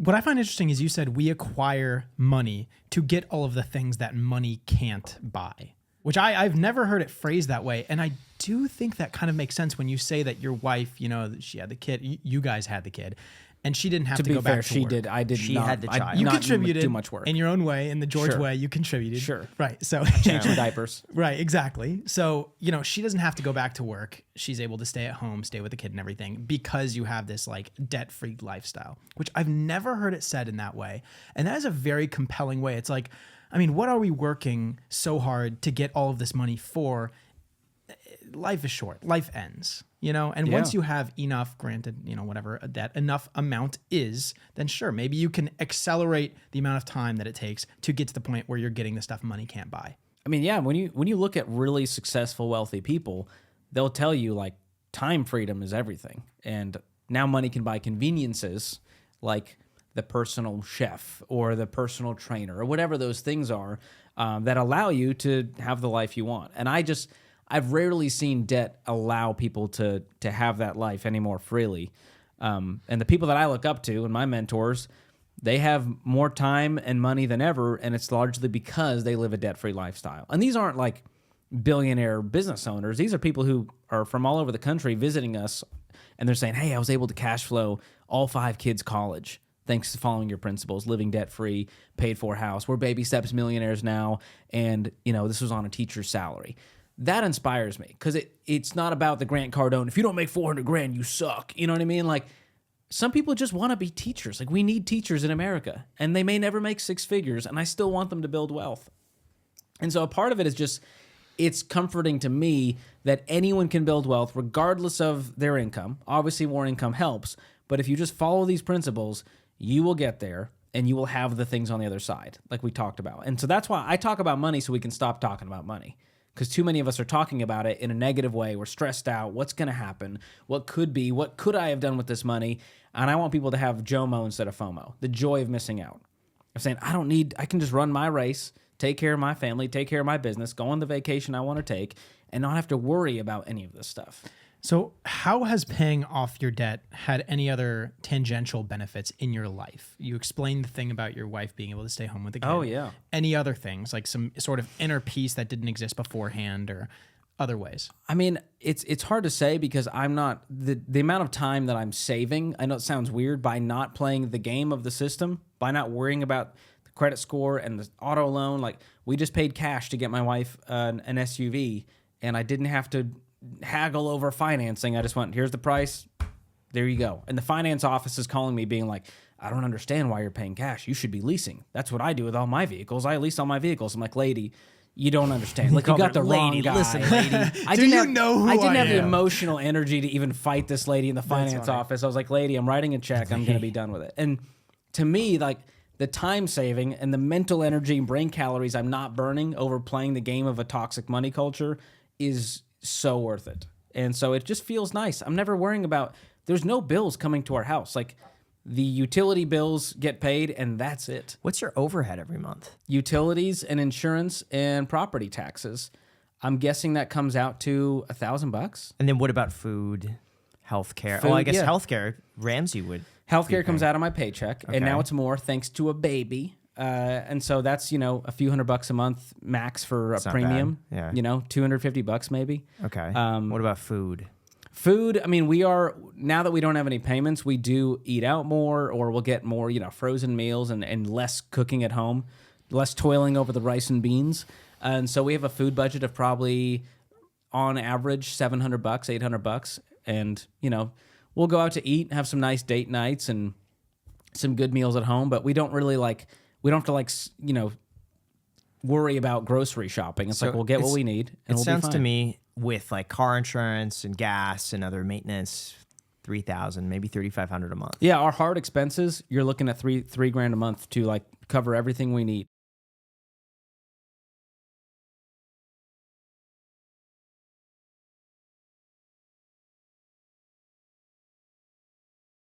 what I find interesting is you said we acquire money to get all of the things that money can't buy, which I've never heard it phrased that way. And I do think that kind of makes sense when you say that your wife, she had the kid, you guys had the kid, and she didn't have to go back to she work. did. I did She not. had the child. You not contributed do much work. in your own way, in the George Sure. way. You contributed. Sure. Right. So Changing diapers. right, exactly. So, she doesn't have to go back to work. She's able to stay at home, stay with the kid and everything because you have this like debt-free lifestyle, which I've never heard it said in that way. And that is a very compelling way. It's like, what are we working so hard to get all of this money for? Life is short. Life ends, and once you have enough, granted, whatever that enough amount is, then sure, maybe you can accelerate the amount of time that it takes to get to the point where you're getting the stuff money can't buy. When you look at really successful, wealthy people, they'll tell you like time freedom is everything. And now money can buy conveniences like the personal chef or the personal trainer or whatever those things are that allow you to have the life you want. And I've rarely seen debt allow people to have that life any more freely. And the people that I look up to and my mentors, they have more time and money than ever, and it's largely because they live a debt-free lifestyle. And these aren't like billionaire business owners. These are people who are from all over the country visiting us, and they're saying, hey, I was able to cash flow all 5 kids' college thanks to following your principles, living debt-free, paid-for house. We're baby steps millionaires now, and this was on a teacher's salary. That inspires me because it's not about the Grant Cardone. If you don't make $400,000, you suck. You know what I mean? Like some people just want to be teachers. Like we need teachers in America, and they may never make 6 figures, and I still want them to build wealth. And so a part of it is just it's comforting to me that anyone can build wealth regardless of their income. Obviously, more income helps, but if you just follow these principles, you will get there. And you will have the things on the other side, like we talked about. And so that's why I talk about money so we can stop talking about money. Because too many of us are talking about it in a negative way. We're stressed out. What's going to happen? What could be? What could I have done with this money? And I want people to have JOMO instead of FOMO, the joy of missing out. Of saying, I can just run my race, take care of my family, take care of my business, go on the vacation I want to take, and not have to worry about any of this stuff. So how has paying off your debt had any other tangential benefits in your life? You explained the thing about your wife being able to stay home with the kid. Oh, yeah. Any other things, like some sort of inner peace that didn't exist beforehand or other ways? It's hard to say because I'm not, the amount of time that I'm saving, I know it sounds weird, by not playing the game of the system, by not worrying about the credit score and the auto loan. Like we just paid cash to get my wife an SUV, and I didn't have to haggle over financing. I just went, here's the price, there you go. And the finance office is calling me being like, I don't understand why you're paying cash. You should be leasing. That's what I do with all my vehicles. I lease all my vehicles. I'm like, lady, you don't understand. Like you got the wrong guy. Listen, lady. I didn't have the emotional energy to even fight this lady in the finance office. I was like, lady, I'm writing a check. I'm going to be done with it. And to me, like the time saving and the mental energy and brain calories I'm not burning over playing the game of a toxic money culture is so worth it. And so it just feels nice. I'm never worrying about, there's no bills coming to our house. Like the utility bills get paid and that's it. What's your overhead every month? Utilities and insurance and property taxes. I'm guessing that comes out to $1,000. And then what about food, healthcare? Food, I guess yeah. healthcare, Ramsey would. Healthcare comes out of my paycheck, Okay. and now it's more thanks to a baby. And so that's, a few $100 a month max for a not premium. bad. Yeah. $250 maybe. Okay. What about food? Food, we are, now that we don't have any payments, we do eat out more, or we'll get more, frozen meals and less cooking at home, less toiling over the rice and beans. And so we have a food budget of probably, on average, $700, $800. And, we'll go out to eat, have some nice date nights and some good meals at home, but we don't really we don't have to worry about grocery shopping. It's So like we'll get what we need and It we'll sounds be fine. to me with like car insurance and gas and other maintenance, $3,000, maybe $3,500 a month. Yeah, our hard expenses, you're looking at $3,000 a month to cover everything we need.